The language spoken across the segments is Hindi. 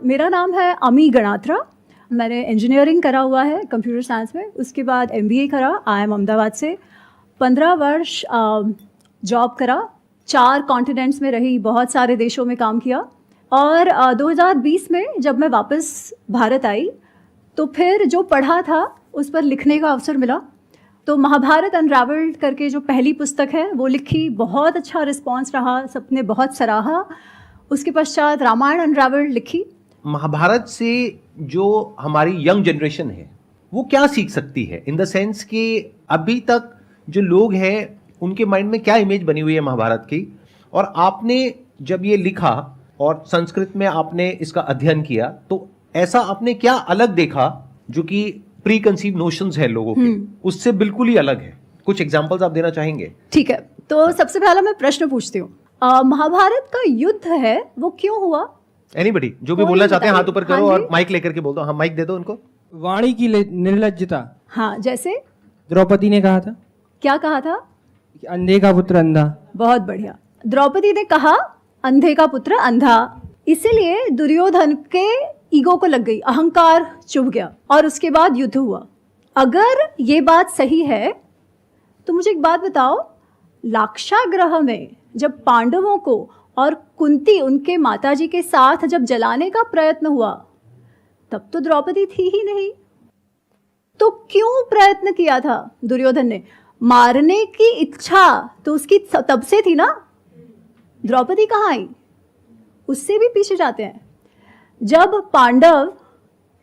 मेरा नाम है अमी गणात्रा। मैंने इंजीनियरिंग करा हुआ है कंप्यूटर साइंस में, उसके बाद MBA करा IIM अहमदाबाद से। 15 वर्ष जॉब करा, 4 कॉन्टिनेंट्स में रही, बहुत सारे देशों में काम किया। और 2020 में जब मैं वापस भारत आई तो फिर जो पढ़ा था उस पर लिखने का अवसर मिला। तो महाभारत अनरावल्ड करके जो पहली पुस्तक है वो लिखी, बहुत अच्छा रिस्पॉन्स रहा, सबने बहुत सराहा। उसके पश्चात रामायण अनरावल्ड लिखी। महाभारत से जो हमारी यंग जनरेशन है वो क्या सीख सकती है, इन द सेंस कि अभी तक जो लोग हैं उनके माइंड में क्या इमेज बनी हुई है महाभारत की, और आपने जब ये लिखा और संस्कृत में आपने इसका अध्ययन किया तो ऐसा आपने क्या अलग देखा जो कि प्री कंसीव नोशंस है लोगों के, उससे बिल्कुल ही अलग है? कुछ एग्जांपल्स आप देना चाहेंगे? ठीक है, तो सबसे पहला मैं प्रश्न पूछती हूँ, महाभारत का युद्ध है वो क्यों हुआ? एनीबडी जो भी बोलना चाहते हैं हाथ ऊपर करो और माइक लेकर के बोल दो। हाँ, माइक दे दो उनको। वाणी की निर्लज्जता। हाँ, जैसे द्रौपदी ने कहा था, क्या कहा था? अंधे का पुत्र अंधा। बहुत बढ़िया। द्रौपदी ने कहा अंधे का पुत्र अंधा, इसीलिए दुर्योधन के ईगो को लग गई, अहंकार चुभ गया और उसके बाद युद्ध हुआ। अगर ये बात सही है तो मुझे एक बात बताओ, लाक्षागृह में जब पांडवों को और कुंती उनके माताजी के साथ जब जलाने का प्रयत्न हुआ तब तो द्रौपदी थी ही नहीं, तो क्यों प्रयत्न किया था दुर्योधन ने? मारने की इच्छा तो उसकी तब से थी ना। द्रौपदी कहाँ आई? उससे भी पीछे जाते हैं। जब पांडव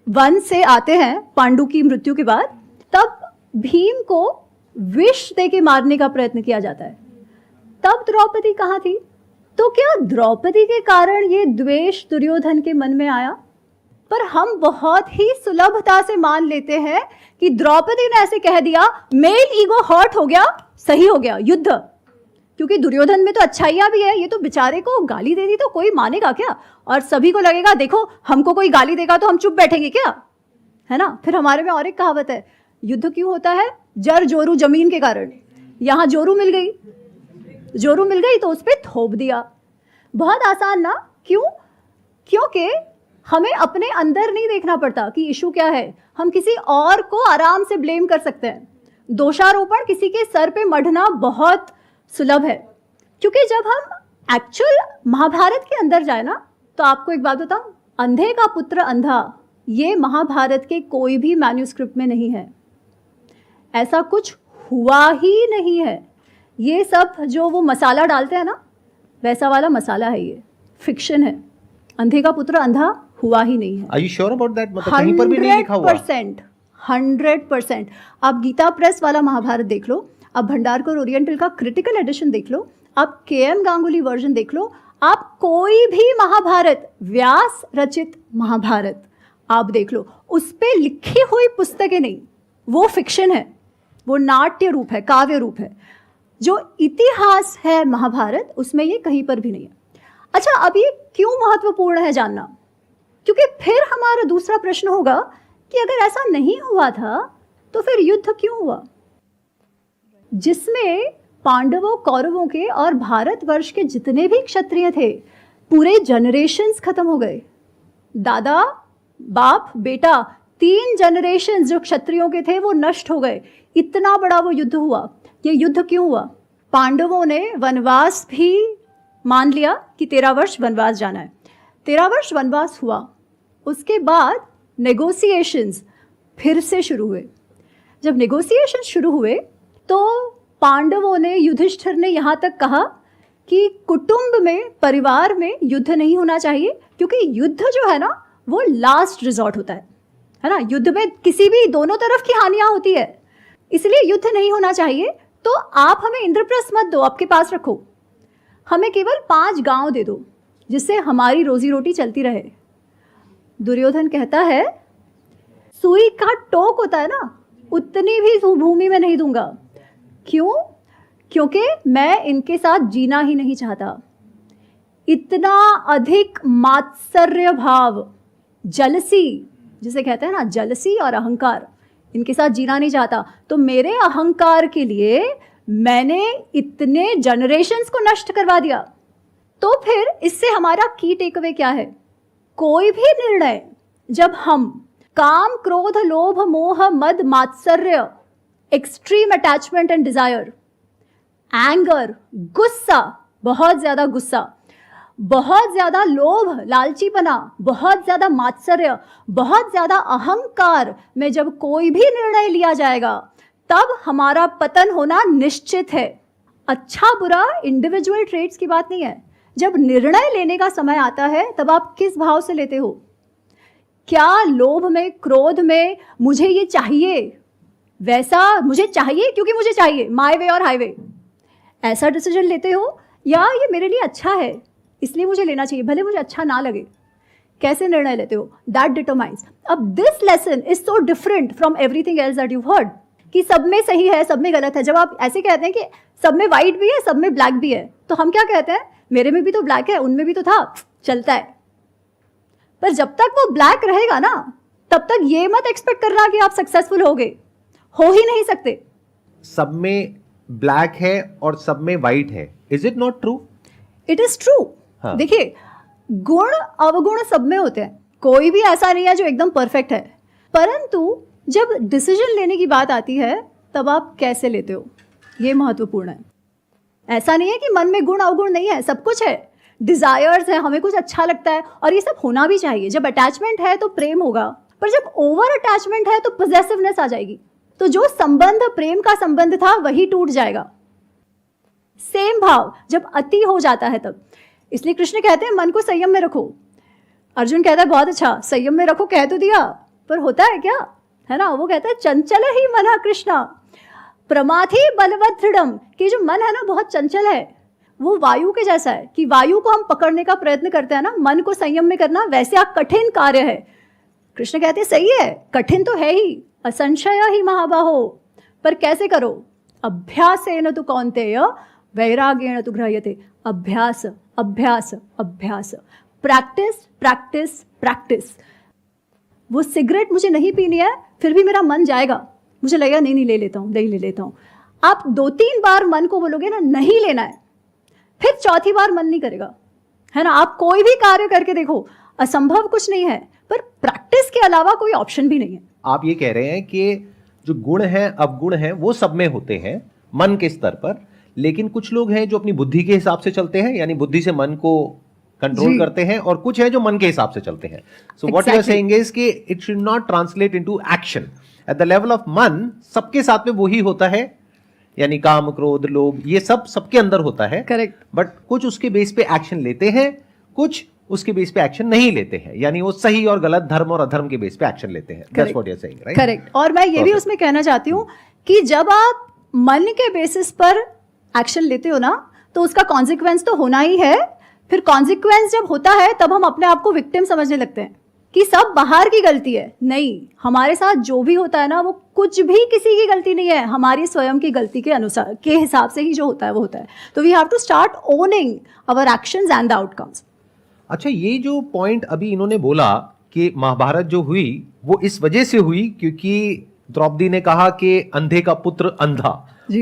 वन से आते हैं पांडु की मृत्यु के बाद, तब भीम को विष दे के मारने का प्रयत्न किया जाता है, तब द्रौपदी कहाँ थी? तो क्या द्रौपदी के कारण ये द्वेष दुर्योधन के मन में आया? पर हम बहुत ही सुलभता से मान लेते हैं कि द्रौपदी ने ऐसे कह दिया, मेल ईगो हर्ट हो गया, सही हो गया युद्ध, क्योंकि दुर्योधन में तो अच्छाइयाँ भी है, ये तो बेचारे को गाली दे दी तो कोई मानेगा क्या? और सभी को लगेगा देखो हमको कोई गाली देगा तो हम चुप बैठेंगे क्या, है ना? फिर हमारे में और एक कहावत है, युद्ध क्यों होता है? जर जोरू जमीन के कारण। यहाँ जोरू मिल गई, जोरू मिल गई तो उस पर थोप दिया। बहुत आसान ना? क्यों? क्योंकि हमें अपने अंदर नहीं देखना पड़ता कि इशू क्या है, हम किसी और को आराम से ब्लेम कर सकते हैं। दोषारोपण किसी के सर पे मढ़ना बहुत सुलभ है, क्योंकि जब हम एक्चुअल महाभारत के अंदर जाए ना, तो आपको एक बात बताऊं, अंधे का पुत्र अंधा ये महाभारत के कोई भी मैन्यूस्क्रिप्ट में नहीं है, ऐसा कुछ हुआ ही नहीं है। ये सब जो वो मसाला डालते हैं ना, वैसा वाला मसाला है, ये फिक्शन है। अंधे का पुत्र अंधा हुआ ही नहीं है। Are you sure about that? मतलब कहीं पर भी नहीं लिखा हुआ? 100%। आप गीता प्रेस वाला महाभारत देख लो, आप भंडारकर ओरिएंटल का क्रिटिकल एडिशन देख लो, आप KM गांगुली वर्जन देख लो, आप कोई भी महाभारत, व्यास रचित महाभारत आप देख लो, उस पे लिखी हुई पुस्तकें नहीं, वो फिक्शन है, वो नाट्य रूप है, काव्य रूप है। जो इतिहास है महाभारत, उसमें ये कहीं पर भी नहीं है। अच्छा, अब ये क्यों महत्वपूर्ण है जानना? क्योंकि फिर हमारा दूसरा प्रश्न होगा कि अगर ऐसा नहीं हुआ था तो फिर युद्ध क्यों हुआ, जिसमें पांडवों, कौरवों के और भारतवर्ष के जितने भी क्षत्रिय थे, पूरे जनरेशन्स खत्म हो गए। दादा, बाप, बेटा, 3 जनरेशन्स जो क्षत्रियों के थे वो नष्ट हो गए। इतना बड़ा वो युद्ध हुआ। ये युद्ध क्यों हुआ? पांडवों ने वनवास भी मान लिया कि 13 वर्ष वनवास जाना है। 13 वर्ष वनवास हुआ, उसके बाद नेगोशिएशंस फिर से शुरू हुए। जब नेगोशिएशंस शुरू हुए तो पांडवों ने, युधिष्ठिर ने यहाँ तक कहा कि कुटुंब में, परिवार में युद्ध नहीं होना चाहिए, क्योंकि युद्ध जो है ना वो लास्ट रिजॉर्ट होता है ना? युद्ध में किसी भी, दोनों तरफ की हानियां होती है, इसलिए युद्ध नहीं होना चाहिए। तो आप हमें इंद्रप्रस्थ मत दो, आपके पास रखो, हमें केवल 5 गांव दे दो जिससे हमारी रोजी रोटी चलती रहे। दुर्योधन कहता है, सुई का टोक होता है ना, उतनी भी भूमि में नहीं दूंगा। क्यों? क्योंकि मैं इनके साथ जीना ही नहीं चाहता। इतना अधिक मात्सर्य भाव, जलसी जिसे कहते हैं ना, जलसी और अहंकार, इनके साथ जीना नहीं चाहता। तो मेरे अहंकार के लिए मैंने इतने जनरेशन्स को नष्ट करवा दिया। तो फिर इससे हमारा की टेक अवे क्या है? कोई भी निर्णय जब हम काम, क्रोध, लोभ, मोह, मद, मात्सर्य, extreme attachment and desire, anger, गुस्सा, बहुत ज्यादा गुस्सा, बहुत ज्यादा लोभ, लालचीपना, बहुत ज्यादा मात्सर्य, बहुत ज्यादा अहंकार में जब कोई भी निर्णय लिया जाएगा तब हमारा पतन होना निश्चित है। अच्छा बुरा इंडिविजुअल ट्रेट्स की बात नहीं है। जब निर्णय लेने का समय आता है तब आप किस भाव से लेते हो? क्या लोभ में, क्रोध में, मुझे ये चाहिए, वैसा मुझे चाहिए क्योंकि मुझे चाहिए, माय वे और हाईवे, ऐसा डिसीजन लेते हो, या ये मेरे लिए अच्छा है इसलिए मुझे लेना चाहिए भले मुझे अच्छा ना लगे? कैसे निर्णय लेते हो? That determines. अब this lesson is so different from everything else that you heard कि सब में सही है, सब में गलत है। जब आप ऐसे कहते हैं कि सब में वाइट भी है, सब में ब्लैक भी है, तो हम क्या कहते हैं? मेरे में भी तो ब्लैक है, उनमें भी तो था, चलता है। पर जब तक वो ब्लैक रहेगा ना, तब तक ये मत एक्सपेक्ट करना कि आप सक्सेसफुल होगे, हो ही नहीं सकते। सब में ब्लैक है और सब में वाइट है, is it not true? It is true. देखिए, गुण अवगुण सब में होते हैं, कोई भी ऐसा नहीं है जो एकदम परफेक्ट है, परंतु जब डिसीजन लेने की बात आती है तब आप कैसे लेते हो, ये महत्वपूर्ण है। ऐसा नहीं है कि मन में गुण अवगुण नहीं है, सब कुछ है, डिजायर्स है, हमें कुछ अच्छा लगता है और ये सब होना भी चाहिए। जब अटैचमेंट है तो प्रेम होगा, पर जब ओवर अटैचमेंट है तो पोजेसिवनेस आ जाएगी, तो जो संबंध प्रेम का संबंध था वही टूट जाएगा। सेम भाव जब अति हो जाता है तब, इसलिए कृष्ण कहते हैं मन को संयम में रखो। अर्जुन कहता है बहुत अच्छा, संयम में रखो कह तो दिया, पर होता है क्या, है ना? वो कहता है चंचल ही मन कृष्णा प्रमाथि बलवत दृढ़म, कि जो मन है ना बहुत चंचल है, वो वायु के जैसा है कि वायु को हम पकड़ने का प्रयत्न करते हैं ना, मन को संयम में करना वैसे आप कठिन कार्य है। कृष्ण कहते हैं सही है, कठिन तो है ही, असंशय ही महाबाहो, पर कैसे करो? अभ्यासेन तु कौन्तेय वैराग्येण तु गृह्यते। अभ्यास अभ्यास अभ्यास, प्रैक्टिस प्रैक्टिस प्रैक्टिस। वो सिगरेट मुझे नहीं पीनी है, फिर भी मेरा मन जाएगा, मुझे लगेगा नहीं नहीं ले लेता हूँ, नहीं ले लेता हूँ। आप 2-3 बार मन को बोलोगे ना नहीं लेना है, फिर चौथी बार मन नहीं करेगा, है ना? आप कोई भी कार्य करके देखो, असंभव कुछ नहीं है, पर प्रैक्टिस के अलावा कोई ऑप्शन भी नहीं है। आप ये कह रहे हैं कि जो गुण हैं अवगुण हैं वो सब में होते हैं मन के स्तर पर, लेकिन कुछ लोग हैं जो अपनी बुद्धि के हिसाब से चलते हैं, यानी बुद्धि से मन को कंट्रोल करते हैं, और कुछ है जो मन के हिसाब से चलते हैं। So what you are saying is कि it should not translate into action at the level of मन। सबके साथ में वही होता है, यानी काम, क्रोध, लोभ, ये सब सबके अंदर होता है, करेक्ट। बट कुछ उसके बेस पे एक्शन लेते हैं, कुछ उसके बेस पे एक्शन नहीं लेते हैं, यानी वो सही और गलत, धर्म और अधर्म के बेस पे एक्शन लेते हैं। That's what you are saying, right? Correct. और मैं ये भी उसमें कहना चाहती हूँ कि जब आप मन के बेसिस पर एक्शन लेते हो ना, तो उसका कॉन्सिक्वेंस तो होना ही है। फिर कॉन्सिक्वेंस जब होता है तब हम अपने आप को विक्टिम समझने लगते हैं कि सब बाहर की गलती है। नहीं, हमारे साथ जो भी होता है ना, वो कुछ भी किसी की गलती नहीं है, हमारी स्वयं की गलती के अनुसार, के हिसाब से ही जो होता है वो होता है। तो we have to start owning our actions and the outcomes. अच्छा, ये जो पॉइंट अभी इन्होंने बोला कि महाभारत जो हुई वो इस वजह से हुई क्योंकि द्रौपदी ने कहा कि अंधे का पुत्र अंधा,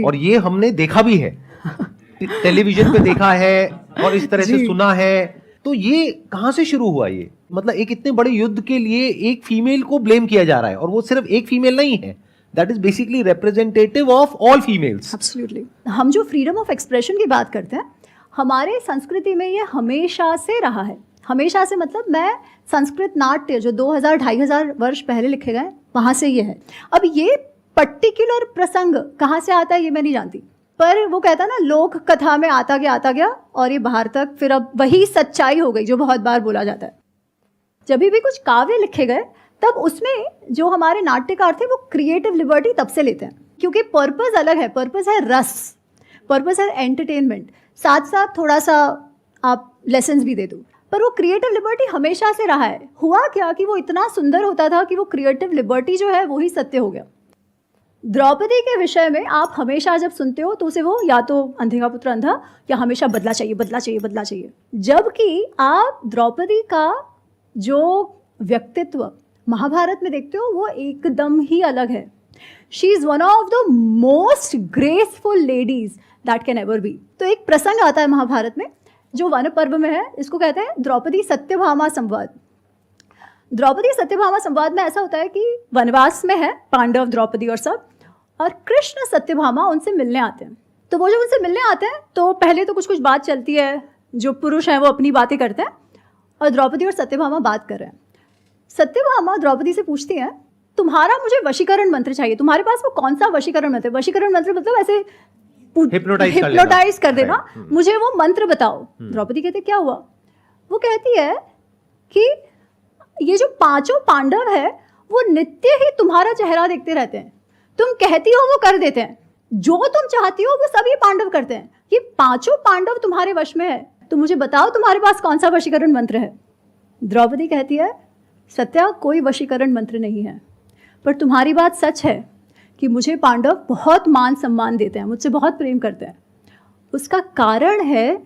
और ये हमने देखा भी है, टेलीविजन पे देखा है और इस तरह से सुना है। तो ये कहां से शुरू हुआ? ये मतलब एक इतने बड़े युद्ध के लिए एक फीमेल को ब्लेम किया जा रहा है, और वो सिर्फ एक फीमेल नहीं है, that is basically representative of all females. Absolutely. हम जो फ्रीडम ऑफ एक्सप्रेशन की बात करते हैं, हमारे संस्कृति में ये हमेशा से रहा है। हमेशा से मतलब मैं संस्कृत नाट्य जो 2000-2500 वर्ष पहले लिखे गए, वहां से ये है। अब ये पर्टिकुलर प्रसंग कहाँ से आता है ये मैं नहीं जानती, पर वो कहता है ना, लोक कथा में आता गया और ये बाहर तक, फिर अब वही सच्चाई हो गई जो बहुत बार बोला जाता है। जब भी कुछ काव्य लिखे गए तब उसमें जो हमारे नाट्यकार थे वो क्रिएटिव लिबर्टी तब से लेते हैं, क्योंकि पर्पस अलग है। पर्पस है रस, पर्पस है एंटरटेनमेंट, साथ साथ थोड़ा सा आप लेसन्स भी दे दो, पर वो क्रिएटिव लिबर्टी हमेशा से रहा है। हुआ क्या कि वो इतना सुंदर होता था कि वो क्रिएटिव लिबर्टी जो है वही सत्य हो गया। द्रौपदी के विषय में आप हमेशा जब सुनते हो तो उसे वो या तो अंधे का पुत्र अंधा, या हमेशा बदला चाहिए बदला चाहिए बदला चाहिए, जबकि आप द्रौपदी का जो व्यक्तित्व महाभारत में देखते हो वो एकदम ही अलग है। She is one of the most graceful ladies that can ever be. तो एक प्रसंग आता है महाभारत में जो वन पर्व में है, इसको कहते हैं द्रौपदी सत्यभामा संवाद। द्रौपदी सत्यभामा संवाद में ऐसा होता है कि वनवास में है पांडव, द्रौपदी और सब, और कृष्ण सत्यभामा उनसे मिलने आते हैं। तो वो जब उनसे मिलने आते हैं तो पहले तो कुछ कुछ बात चलती है, जो पुरुष हैं वो अपनी बातें करते हैं और द्रौपदी और सत्यभामा बात कर रहे हैं। सत्यभामा द्रौपदी से पूछती हैं, तुम्हारा मुझे वशीकरण मंत्र चाहिए, तुम्हारे पास वो कौन सा वशीकरण मंत्र? वशीकरण मंत्र मतलब ऐसे हिप्नोटाइज कर देना, मुझे वो मंत्र बताओ। द्रौपदी कहते क्या हुआ? वो कहती है कि ये जो पांचों पांडव है वो नित्य ही तुम्हारा चेहरा देखते रहते हैं, तुम कहती हो वो कर देते हैं, जो तुम चाहती हो वो सब ये पांडव करते हैं, ये पांचों पांडव तुम्हारे वश में है, तो मुझे बताओ तुम्हारे पास कौन सा वशीकरण मंत्र है? द्रौपदी कहती है, सत्या कोई वशीकरण मंत्र नहीं है, पर तुम्हारी बात सच है कि मुझे पांडव बहुत मान सम्मान देते हैं, मुझसे बहुत प्रेम करते हैं। उसका कारण है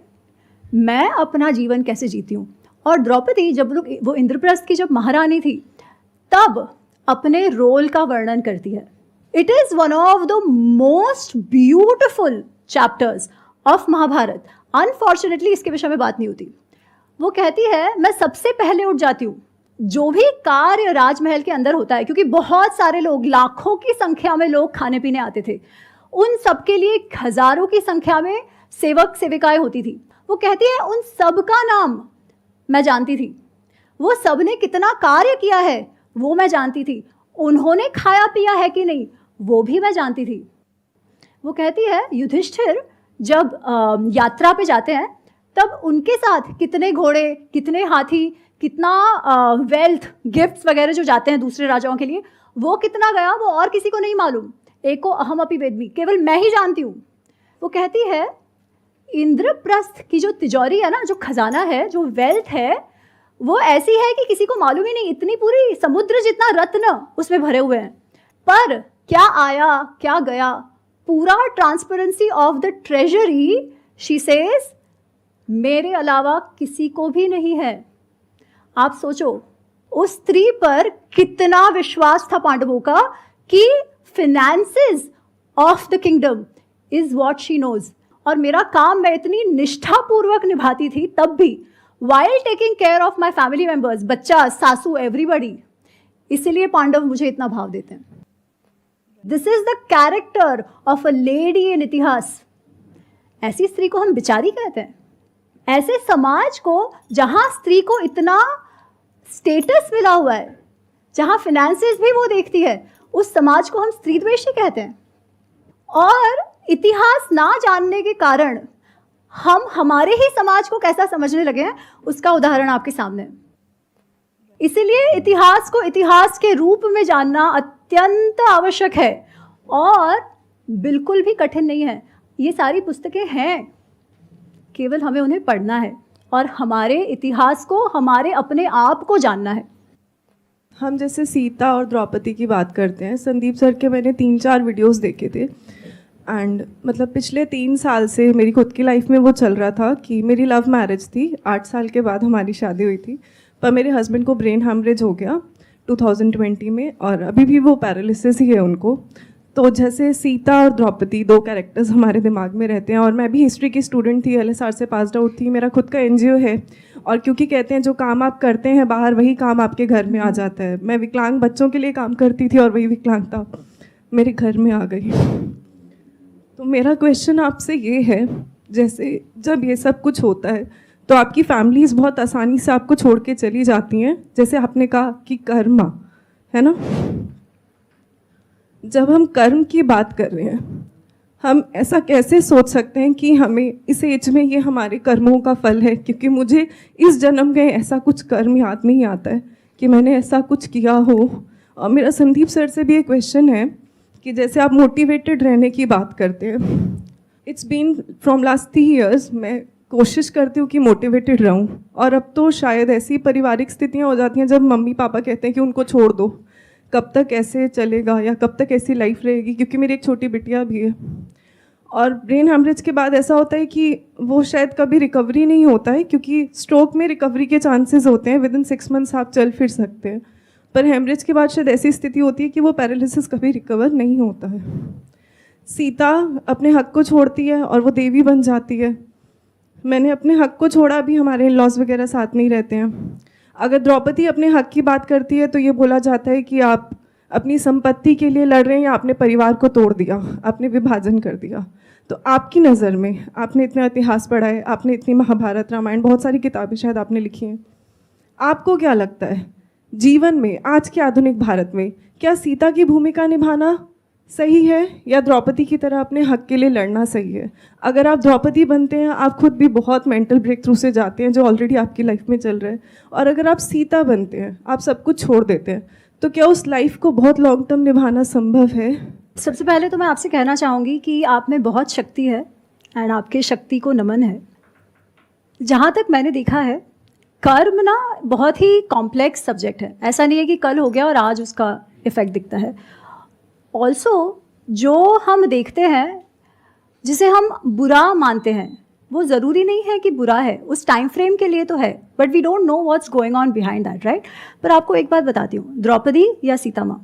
मैं अपना जीवन कैसे जीती हूँ। और द्रौपदी जब लोग वो इंद्रप्रस्थ की जब महारानी थी तब अपने रोल का वर्णन करती है। It is one of the most beautiful chapters of Mahabharata. Unfortunately इसके विषय में बात नहीं होती। वो कहती है मैं सबसे पहले उठ जाती हूँ, जो भी कार्य राजमहल के अंदर होता है, क्योंकि बहुत सारे लोग, लाखों की संख्या में लोग खाने पीने आते थे, उन सब के लिए हजारों की संख्या में सेवक सेविकाएं होती थी। वो कहती है उन सब का नाम मैं जानती थी, वो सब ने कितना कार्य किया है वो मैं जानती थी, उन्होंने खाया पिया है कि नहीं वो भी मैं जानती थी। वो कहती है युधिष्ठिर जब यात्रा पे जाते हैं तब उनके साथ कितने घोड़े, कितने हाथी, कितना वेल्थ, गिफ्ट्स वगैरह जो जाते हैं दूसरे राजाओं के लिए, वो कितना गया वो और किसी को नहीं मालूम, एको अहम अपि वेद्मि, केवल मैं ही जानती हूँ। वो कहती है इंद्रप्रस्थ की जो तिजोरी है ना, जो खजाना है, जो वेल्थ है, वो ऐसी है कि किसी को मालूम ही नहीं, इतनी पूरी समुद्र जितना रत्न उसमें भरे हुए हैं, पर क्या आया क्या गया, पूरा transparency of the treasury, she says मेरे अलावा किसी को भी नहीं है। आप सोचो उस स्त्री पर कितना विश्वास था पांडवों का कि finances of the kingdom is what she knows. और मेरा काम मैं इतनी निष्ठापूर्वक निभाती थी तब भी, while taking care of my family members, बच्चा, सासू, एवरीबडी। इसीलिए पांडव मुझे इतना भाव देते हैं। This is the character of a lady in इतिहास। ऐसी स्त्री को हम बिचारी कहते हैं। ऐसे समाज को जहां स्त्री को इतना स्टेटस मिला हुआ है, जहां फिनेंसेस भी वो देखती है, उस समाज को हम स्त्री द्वेषी कहते हैं। और इतिहास ना जानने के कारण हम हमारे ही समाज को कैसा समझने लगे हैं, उसका उदाहरण आपके सामने है। इसीलिए इतिहास को इतिहास के रूप में जानना अत्यंत आवश्यक है और बिल्कुल भी कठिन नहीं है। ये सारी पुस्तकें हैं, केवल हमें उन्हें पढ़ना है और हमारे इतिहास को, हमारे अपने आप को जानना है। हम जैसे सीता और द्रौपदी की बात करते हैं, संदीप सर के मैंने 3-4 वीडियोस देखे थे एंड मतलब पिछले 3 साल से मेरी खुद की लाइफ में वो चल रहा था कि मेरी लव मैरिज थी, 8 साल के बाद हमारी शादी हुई थी, पर मेरे हस्बैंड को ब्रेन हैमरेज हो गया 2020 में और अभी भी वो पैरालिसिस ही है उनको। तो जैसे सीता और द्रौपदी 2 कैरेक्टर्स हमारे दिमाग में रहते हैं। और मैं भी हिस्ट्री की स्टूडेंट थी, LSR से पास्ड आउट थी, मेरा खुद का NGO है। और क्योंकि कहते हैं जो काम आप करते हैं बाहर वही काम आपके घर में आ जाता है। मैं विकलांग बच्चों के लिए काम करती थी और वही विकलांगता मेरे घर में आ गई। तो मेरा क्वेश्चन आपसे ये है, जैसे जब ये सब कुछ होता है तो आपकी फैमिलीज़ बहुत आसानी से आपको छोड़ के चली जाती हैं, जैसे आपने कहा कि कर्मा है ना। जब हम कर्म की बात कर रहे हैं, हम ऐसा कैसे सोच सकते हैं कि हमें इस एज में ये हमारे कर्मों का फल है, क्योंकि मुझे इस जन्म में ऐसा कुछ कर्म याद नहीं आता है कि मैंने ऐसा कुछ किया हो। और मेरा संदीप सर से भी एक क्वेश्चन है कि जैसे आप मोटिवेटेड रहने की बात करते हैं, it's been from last 3 years मैं कोशिश करती हूँ कि मोटिवेटेड रहूँ। और अब तो शायद ऐसी पारिवारिक स्थितियाँ हो जाती हैं जब मम्मी पापा कहते हैं कि उनको छोड़ दो, कब तक ऐसे चलेगा या कब तक ऐसी लाइफ रहेगी, क्योंकि मेरी एक छोटी बिटिया भी है। और ब्रेन हैमरेज के बाद ऐसा होता है कि वो शायद कभी रिकवरी नहीं होता है, क्योंकि स्ट्रोक में रिकवरी के चांसेस होते हैं, विदिन 6 months आप चल फिर सकते हैं, पर हैमरेज के बाद शायद ऐसी स्थिति होती है कि वो पैरालिसिस कभी रिकवर नहीं होता है। सीता अपने हक को छोड़ती है और वो देवी बन जाती है। मैंने अपने हक को छोड़ा, अभी हमारे लॉज वगैरह साथ नहीं रहते हैं। अगर द्रौपदी अपने हक की बात करती है तो ये बोला जाता है कि आप अपनी संपत्ति के लिए लड़ रहे हैं या आपने परिवार को तोड़ दिया, आपने विभाजन कर दिया। तो आपकी नज़र में, आपने इतना इतिहास पढ़ा है, आपने इतनी महाभारत रामायण बहुत सारी किताबें शायद आपने लिखी हैं, आपको क्या लगता है जीवन में आज के आधुनिक भारत में क्या सीता की भूमिका निभाना सही है या द्रौपदी की तरह अपने हक के लिए लड़ना सही है? अगर आप द्रौपदी बनते हैं, आप खुद भी बहुत मेंटल ब्रेक थ्रू से जाते हैं जो ऑलरेडी आपकी लाइफ में चल रहा है, और अगर आप सीता बनते हैं, आप सब कुछ छोड़ देते हैं, तो क्या उस लाइफ को बहुत लॉन्ग टर्म निभाना संभव है? सबसे पहले तो मैं आपसे कहना चाहूँगी कि आप में बहुत शक्ति है एंड आपके शक्ति को नमन है। जहाँ तक मैंने देखा है, कर्म ना बहुत ही कॉम्प्लेक्स सब्जेक्ट है। ऐसा नहीं है कि कल हो गया और आज उसका इफ़ेक्ट दिखता है। ऑल्सो जो हम देखते हैं, जिसे हम बुरा मानते हैं, वो ज़रूरी नहीं है कि बुरा है, उस टाइम फ्रेम के लिए तो है, but we don't know what's going on behind that, right? पर आपको एक बात बताती हूँ, द्रौपदी या सीता माँ,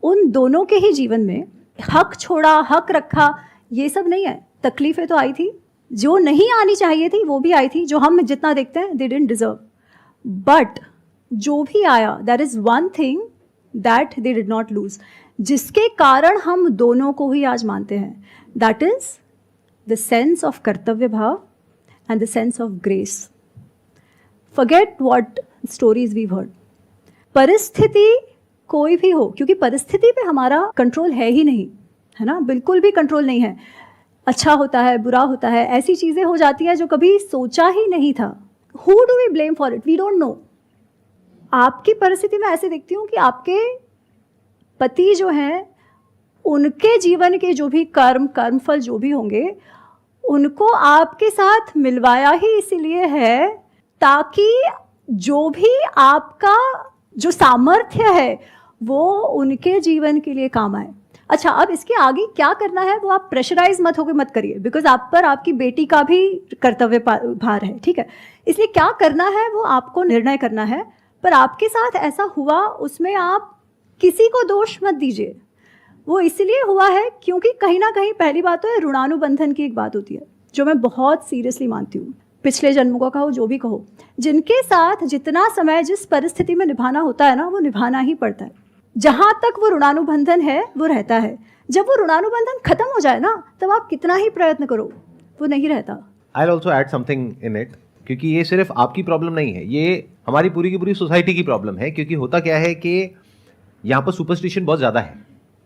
उन दोनों के ही जीवन में हक छोड़ा, हक रखा, ये सब नहीं है। तकलीफ़ें तो आई थी, जो नहीं आनी चाहिए थी वो भी आई थी, जो हम जितना देखते हैं दे डिडंट डिजर्व, बट जो भी आया, that is one thing that they did not lose, जिसके कारण हम दोनों को ही आज मानते हैं। That is the sense of कर्तव्य भाव and the sense of grace. Forget what stories we heard. परिस्थिति कोई भी हो, क्योंकि परिस्थिति पे हमारा कंट्रोल है ही नहीं, है ना, बिल्कुल भी कंट्रोल नहीं है। अच्छा होता है, बुरा होता है, ऐसी चीज़ें हो जाती हैं जो कभी सोचा ही नहीं था। Who do we blame for it? We don't know. आपकी परिस्थिति में ऐसे देखती हूँ कि आपके पति जो हैं, उनके जीवन के जो भी कर्मफल जो भी होंगे, उनको आपके साथ मिलवाया ही इसलिए है ताकि जो भी आपका जो सामर्थ्य है वो उनके जीवन के लिए काम आए। अच्छा, अब इसके आगे क्या करना है वो आप प्रेशराइज मत करिए, बिकॉज आप पर आपकी बेटी का भी कर्तव्य भार है, ठीक है? इसलिए क्या करना है वो आपको निर्णय करना है। पर आपके साथ ऐसा हुआ, उसमें आप किसी को दोष मत दीजिए। वो इसलिए हुआ है क्योंकि कहीं ना कहीं पहली बात तो है, ऋणानुबंधन की एक बात होती है जो मैं बहुत सीरियसली मानती हूँ। पिछले जन्मों का कहो, जो भी कहो, जिनके साथ जितना समय जिस परिस्थिति में निभाना होता है ना, वो निभाना ही पड़ता है। जहाँ तक वो ऋणानुबंधन है वो रहता है। जब वो ऋणानुबंधन खत्म हो जाए ना, तब आप कितना ही प्रयत्न करो, वो नहीं रहता। I also add something in it, क्योंकि ये सिर्फ आपकी प्रॉब्लम नहीं है, ये हमारी पूरी की पूरी सोसाइटी की प्रॉब्लम है। क्योंकि होता क्या है कि यहाँ पर सुपरस्टिशन बहुत ज़्यादा है,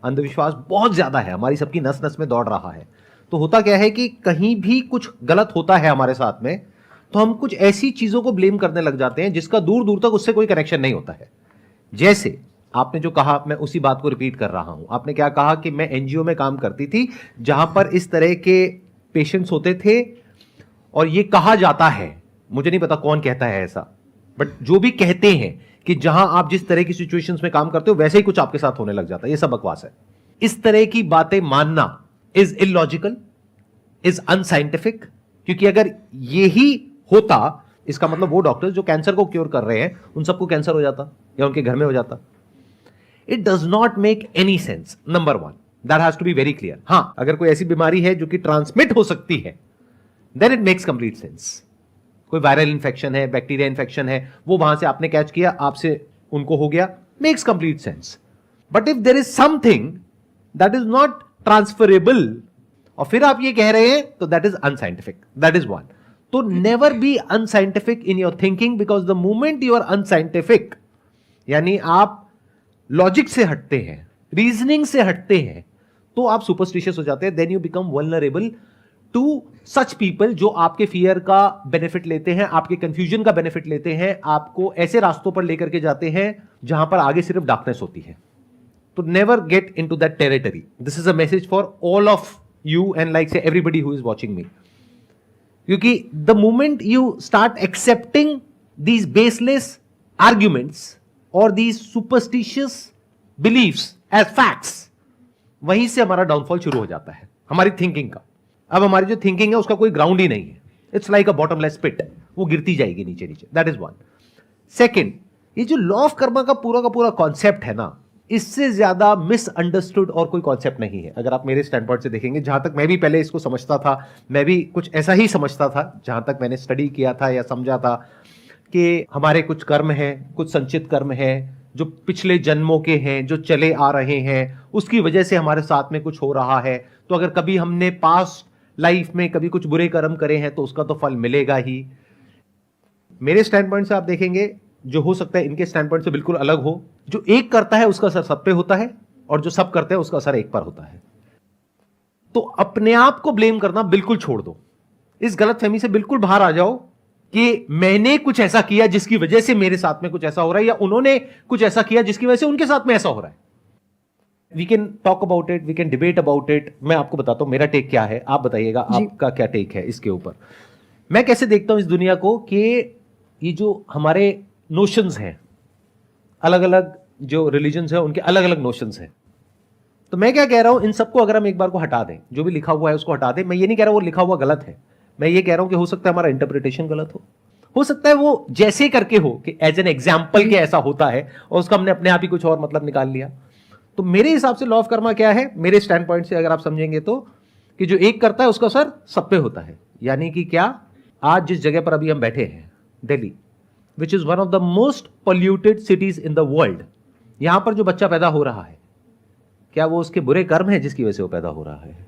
अंधविश्वास बहुत ज़्यादा है, हमारी सबकी नस नस में दौड़ रहा है। तो होता क्या है कि कहीं भी कुछ गलत होता है हमारे साथ में, तो हम कुछ ऐसी चीज़ों को ब्लेम करने लग जाते हैं जिसका दूर दूर तक उससे कोई कनेक्शन नहीं होता है। जैसे आपने जो कहा, मैं उसी बात को रिपीट कर रहा हूं। आपने क्या कहा कि मैं एनजीओ में काम करती थी जहां पर इस तरह के पेशेंट्स होते थे, और ये कहा जाता है, मुझे नहीं पता कौन कहता है ऐसा, बट जो भी कहते हैं कि जहां आप जिस तरह की सिचुएशंस में काम करते हो वैसे ही कुछ आपके साथ होने लग जाता है। ये सब बकवास है। इस तरह की बातें मानना इज इलॉजिकल, इज अनसाइंटिफिक। क्योंकि अगर यही होता, इसका मतलब वो डॉक्टर्स जो कैंसर को क्योर कर रहे हैं उन सबको कैंसर हो जाता या उनके घर में हो जाता। It does not make any sense. Number one, that has to be very clear. हां, अगर कोई ऐसी बीमारी है जो कि ट्रांसमिट हो सकती है, then it makes complete sense. कोई वायरल इंफेक्शन है, बैक्टीरिया इंफेक्शन है, वो वहां से आपने कैच किया, आपसे उनको हो गया, makes complete sense. But if there is something that is not transferable और फिर आप ये कह रहे हैं, तो that is unscientific. That is one. तो never be unscientific in your thinking, because the moment you are unscientific, यानी आप लॉजिक से हटते हैं, रीजनिंग से हटते हैं, तो आप सुपरस्टिशियस हो जाते हैं। Then you become vulnerable to such people जो आपके फियर का बेनिफिट लेते हैं, आपके कंफ्यूजन का बेनिफिट लेते हैं, आपको ऐसे रास्तों पर लेकर के जाते हैं जहां पर आगे सिर्फ डार्कनेस होती है। तो never get into that territory. This is a message for all of you and like say everybody who is watching me. क्योंकि the moment you start accepting these baseless arguments और these superstitious beliefs as facts, वहीं से हमारा डाउनफॉल शुरू हो जाता है, हमारी थिंकिंग का। अब हमारी जो थिंकिंग है उसका कोई ग्राउंड ही नहीं है। इट्स लाइक अ बॉटमलेस पिट, वो गिरती जाएगी नीचे नीचे। That is one. सेकेंड, ये जो लॉ ऑफ कर्मा का पूरा कॉन्सेप्ट है ना, इससे ज्यादा मिसअंडरस्टूड और कोई कॉन्सेप्ट नहीं है। अगर आप मेरे स्टैंड पॉइंट से देखेंगे, जहां तक मैं भी पहले इसको समझता था, मैं भी कुछ ऐसा ही समझता था जहां तक मैंने स्टडी किया था या समझा था, कि हमारे कुछ कर्म हैं, कुछ संचित कर्म हैं जो पिछले जन्मों के हैं, जो चले आ रहे हैं, उसकी वजह से हमारे साथ में कुछ हो रहा है। तो अगर कभी हमने पास्ट लाइफ में कभी कुछ बुरे कर्म करे हैं तो उसका तो फल मिलेगा ही। मेरे स्टैंड पॉइंट से आप देखेंगे, जो हो सकता है इनके स्टैंड पॉइंट से बिल्कुल अलग हो। जो एक करता है उसका असर सब पे होता है, और जो सब करते हैं उसका असर एक पर होता है। तो अपने आप को ब्लेम करना बिल्कुल छोड़ दो, इस गलतफहमी से बिल्कुल बाहर आ जाओ कि मैंने कुछ ऐसा किया जिसकी वजह से मेरे साथ में कुछ ऐसा हो रहा है, या उन्होंने कुछ ऐसा किया जिसकी वजह से उनके साथ में ऐसा हो रहा है। We can talk about it, we can debate about it. मैं आपको बताता हूं मेरा टेक क्या है, आप बताइएगा आपका क्या टेक है इसके ऊपर। मैं कैसे देखता हूं इस दुनिया को कि ये जो हमारे नोशंस हैं, अलग अलग जो रिलीजन्स हैं उनके अलग अलग नोशंस हैं। तो मैं क्या कह रहा हूं, इन सबको अगर हम एक बार को हटा दें, जो भी लिखा हुआ है उसको हटा दें। मैं ये नहीं कह रहा वो लिखा हुआ गलत है, मैं ये कह रहा हूं कि हो सकता है हमारा इंटरप्रिटेशन गलत हो सकता है वो जैसे करके हो कि एज एन एग्जाम्पल के ऐसा होता है और उसका हमने अपने आप ही कुछ और मतलब निकाल लिया। तो मेरे हिसाब से लॉ ऑफ कर्मा क्या है, मेरे स्टैंड पॉइंट से अगर आप समझेंगे तो, कि जो एक करता है उसका असर सब पे होता है। यानी कि क्या, आज जिस जगह पर अभी हम बैठे हैं, Delhi, which is one of the most polluted cities in the world, यहां पर जो बच्चा पैदा हो रहा है, क्या वो उसके बुरे कर्म है जिसकी वजह से वो पैदा हो रहा है?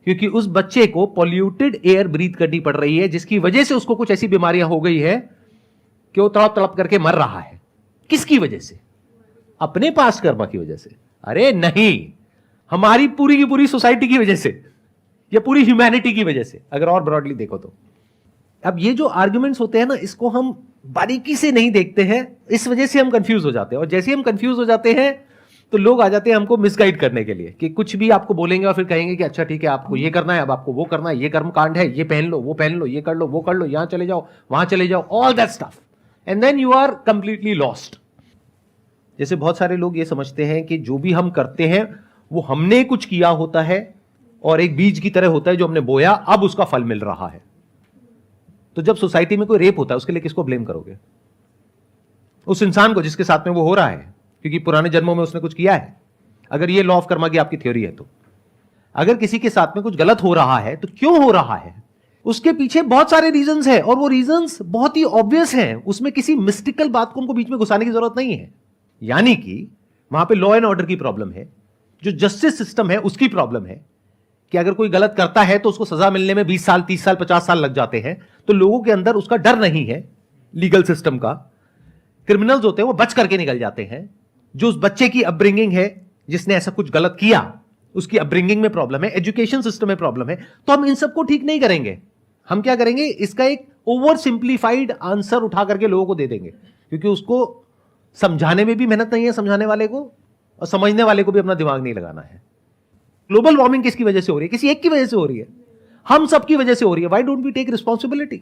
क्योंकि उस बच्चे को पॉल्यूटेड एयर ब्रीथ करनी पड़ रही है, जिसकी वजह से उसको कुछ ऐसी बीमारियां हो गई है कि वो तड़प तड़प करके मर रहा है। किसकी वजह से? अपने पास्ट कर्म की वजह से? अरे नहीं, हमारी पूरी की पूरी सोसाइटी की वजह से, या पूरी ह्यूमैनिटी की वजह से, अगर और ब्रॉडली देखो तो। अब ये जो आर्ग्यूमेंट्स होते हैं ना, इसको हम बारीकी से नहीं देखते हैं, इस वजह से हम कंफ्यूज हो जाते हैं। और जैसे ही हम कंफ्यूज हो जाते हैं तो लोग आ जाते हैं हमको मिसगाइड करने के लिए, कि कुछ भी आपको बोलेंगे और फिर कहेंगे कि अच्छा ठीक है, आपको ये करना है, अब आपको वो करना है, ये कर्म कांड है, ये पहन लो, वो पहन लो, ये कर लो, वो कर लो, यहां चले जाओ, वहां चले जाओ, all that stuff, and then you are completely lost. जैसे बहुत सारे लोग ये समझते हैं कि जो भी हम करते हैं वो हमने कुछ किया होता है और एक बीज की तरह होता है जो हमने बोया, अब उसका फल मिल रहा है। तो जब सोसाइटी में कोई रेप होता है, उसके लिए किसको ब्लेम करोगे? उस इंसान को जिसके साथ में वो हो रहा है, क्योंकि पुराने जन्मों में उसने कुछ किया है। अगर ये लॉ ऑफ कर्मा की आपकी थ्योरी है तो अगर किसी के साथ में कुछ गलत हो रहा है तो क्यों हो रहा है, उसके पीछे बहुत सारे रीजंस हैं, और वो रीजंस बहुत ही ऑब्वियस हैं। उसमें किसी मिस्टिकल बात को हमको बीच में घुसाने की जरूरत नहीं है। यानी कि वहां पे लॉ एंड ऑर्डर की प्रॉब्लम है, जो जस्टिस सिस्टम है उसकी प्रॉब्लम है, कि अगर कोई गलत करता है तो उसको सजा मिलने में 20 साल, 30 साल, 50 साल लग जाते हैं। तो लोगों के अंदर उसका डर नहीं है लीगल सिस्टम का। क्रिमिनल्स होते हैं वो बच करके निकल जाते हैं। जो उस बच्चे की अपब्रिंगिंग है, जिसने ऐसा कुछ गलत किया, उसकी अपब्रिंगिंग में प्रॉब्लम है, एजुकेशन सिस्टम में प्रॉब्लम है, तो हम इन सबको ठीक नहीं करेंगे। हम क्या करेंगे, इसका एक ओवर सिंप्लीफाइड आंसर उठा करके लोगों को दे देंगे, क्योंकि उसको समझाने में भी मेहनत नहीं है समझाने वाले को, और समझने वाले को भी अपना दिमाग नहीं लगाना है। ग्लोबल वार्मिंग किसकी वजह से हो रही है? किसी एक की वजह से हो रही है, हम सबकी वजह से हो रही है। Why don't we take responsibility?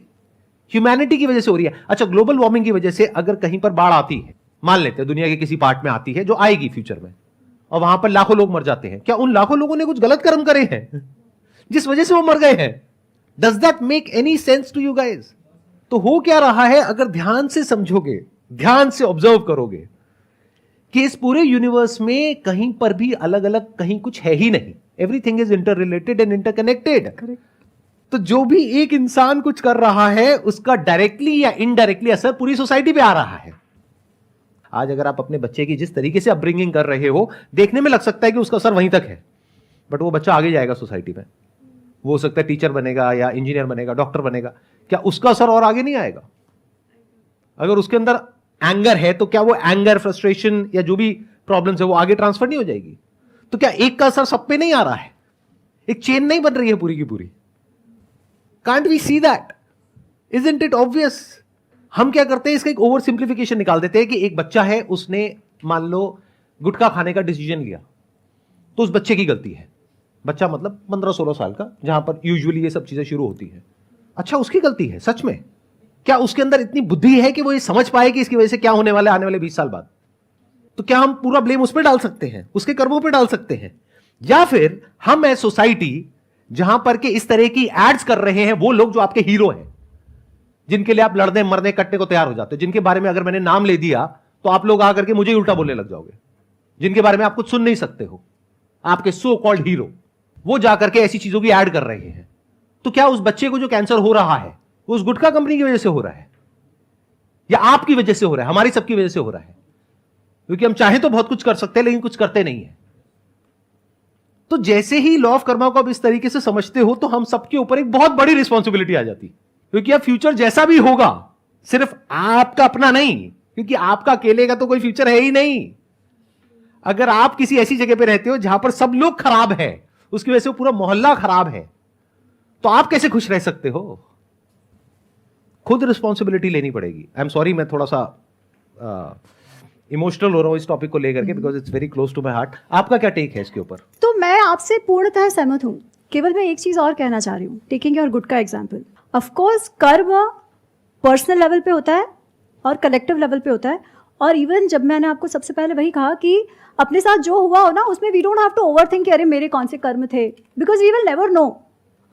Humanity की वजह से हो रही है। अच्छा, ग्लोबल वार्मिंग की वजह से अगर कहीं पर बाढ़ आती है, मान लेते हैं दुनिया के किसी पार्ट में आती है, जो आएगी फ्यूचर में, और वहां पर लाखों लोग मर जाते हैं, क्या उन लाखों लोगों ने कुछ गलत कर्म करे हैं जिस वजह से वो मर गए हैं? Does that make any sense to you guys? तो हो क्या रहा है, अगर ध्यान से समझोगे, ध्यान से ऑब्जर्व करोगे, कि इस पूरे यूनिवर्स में कहीं पर भी अलग अलग कहीं कुछ है ही नहीं। Everything is inter related and interconnected. तो जो भी एक इंसान कुछ कर रहा है, उसका डायरेक्टली या इनडायरेक्टली असर पूरी सोसाइटी पे आ रहा है। आज अगर आप अपने बच्चे की जिस तरीके से अपब्रिंगिंग कर रहे हो, देखने में लग सकता है कि उसका असर वहीं तक है, बट वो बच्चा आगे जाएगा सोसाइटी में, वो हो सकता है टीचर बनेगा या इंजीनियर बनेगा, डॉक्टर बनेगा, क्या उसका असर और आगे नहीं आएगा? अगर उसके अंदर एंगर है तो क्या वो एंगर, फ्रस्ट्रेशन या जो भी प्रॉब्लम्स है वो आगे ट्रांसफर नहीं हो जाएगी? तो क्या एक का असर सब पे नहीं आ रहा है? एक चेन नहीं बन रही है पूरी की पूरी? Can't we see that? Isn't it obvious? हम क्या करते हैं, इसका एक ओवर सिंप्लीफिकेशन निकाल देते हैं कि एक बच्चा है, उसने मान लो गुटखा खाने का डिसीजन लिया, तो उस बच्चे की गलती है। बच्चा मतलब 15-16 साल का, जहां पर यूजुअली ये सब चीजें शुरू होती है। अच्छा, उसकी गलती है सच में? क्या उसके अंदर इतनी बुद्धि है कि वो ये समझ पाए कि इसकी वजह से क्या होने वाला है आने वाले 20 साल बाद? तो क्या हम पूरा ब्लेम उस पर डाल सकते हैं, उसके कर्मों पर डाल सकते हैं? या फिर हम एज सोसाइटी, जहां पर के इस तरह की एड्स कर रहे हैं वो लोग जो आपके हीरो हैं, जिनके लिए आप लड़ने मरने कटने को तैयार हो जाते हो, जिनके बारे में अगर मैंने नाम ले दिया तो आप लोग आकर के मुझे ही उल्टा बोलने लग जाओगे, जिनके बारे में आप कुछ सुन नहीं सकते हो, आपके सो कॉल्ड हीरो, वो जाकर के ऐसी चीजों की ऐड कर रहे हैं। तो क्या उस बच्चे को जो कैंसर हो रहा है वो उस गुटखा कंपनी की वजह से हो रहा है? या आपकी वजह से हो रहा है, हमारी सबकी वजह से हो रहा है, क्योंकि हम चाहें तो बहुत कुछ कर सकते हैं लेकिन कुछ करते नहीं है। तो जैसे ही लॉ ऑफ कर्मा को आप इस तरीके से समझते हो तो हम सबके ऊपर एक बहुत बड़ी रिस्पॉन्सिबिलिटी आ जाती है, क्योंकि अब फ्यूचर जैसा भी होगा सिर्फ आपका अपना नहीं, क्योंकि आपका अकेले का तो कोई फ्यूचर है ही नहीं। अगर आप किसी ऐसी जगह पे रहते हो जहां पर सब लोग खराब है, उसकी वजह से पूरा मोहल्ला खराब है, तो आप कैसे खुश रह सकते हो? खुद रिस्पॉन्सिबिलिटी लेनी पड़ेगी। आई एम सॉरी, मैं थोड़ा सा इमोशनल हो रहा हूं इस टॉपिक को लेकर के, because it's very close to my heart. आपका क्या टेक है इसके ऊपर? तो मैं आपसे पूर्णतः सहमत हूँ। केवल मैं एक चीज और कहना चाह रही हूँ, टेकिंग योर गुड का एग्जाम्पल। ऑफकोर्स कर्म पर्सनल लेवल पे होता है और कलेक्टिव लेवल पे होता है, और इवन जब मैंने आपको सबसे पहले वही कहा कि अपने साथ जो हुआ हो ना, उसमें we don't have to overthink कि अरे मेरे कौन से कर्म थे, because we will never know.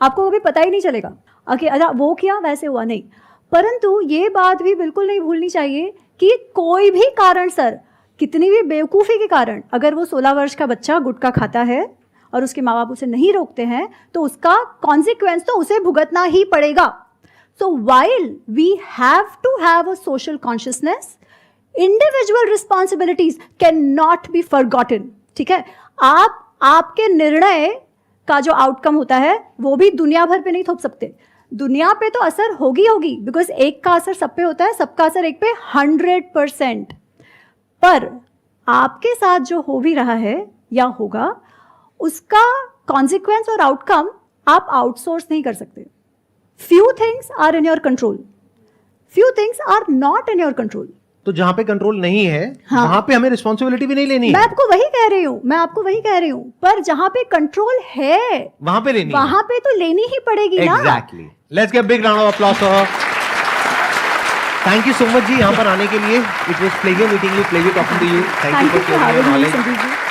आपको कभी पता ही नहीं चलेगा कि अरे वो किया वैसे हुआ, नहीं। परंतु ये बात भी बिल्कुल नहीं भूलनी चाहिए कि कोई भी कारण सर, कितनी भी बेवकूफ़ी के कारण, अगर वो 16 वर्ष का बच्चा गुटखा खाता है और उसके माँ बाप उसे नहीं रोकते हैं तो उसका कॉन्सिक्वेंस तो उसे भुगतना ही पड़ेगा। So while we have to have a social consciousness, individual responsibilities can not be forgotten. ठीक है, आपके निर्णय का जो आउटकम होता है वो भी दुनिया भर पे नहीं थोप सकते। दुनिया पे तो असर होगी, बिकॉज एक का असर सब पे होता है, सबका असर एक पे 100%। पर आपके साथ जो हो भी रहा है या होगा, उसका कॉन्सिक्वेंस और आउटकम आप आउटसोर्स नहीं कर सकते। Few things are in your control, few things are not in your control. तो जहां पे कंट्रोल नहीं है, हाँ, वहां पे हमें रिस्पॉन्सिबिलिटी भी नहीं लेनी मैं है। आपको वही कह रही हूँ, पर जहां पे कंट्रोल है वहां पे लेनी वहां पे तो लेनी ही पड़ेगी ना। Exactly. Let's give big round of applause for her. Thank you so much जी यहाँ पर आने के लिए। It was pleasure meeting you, pleasure talking to you. Thank you for sharing your knowledge. Sandeep ji.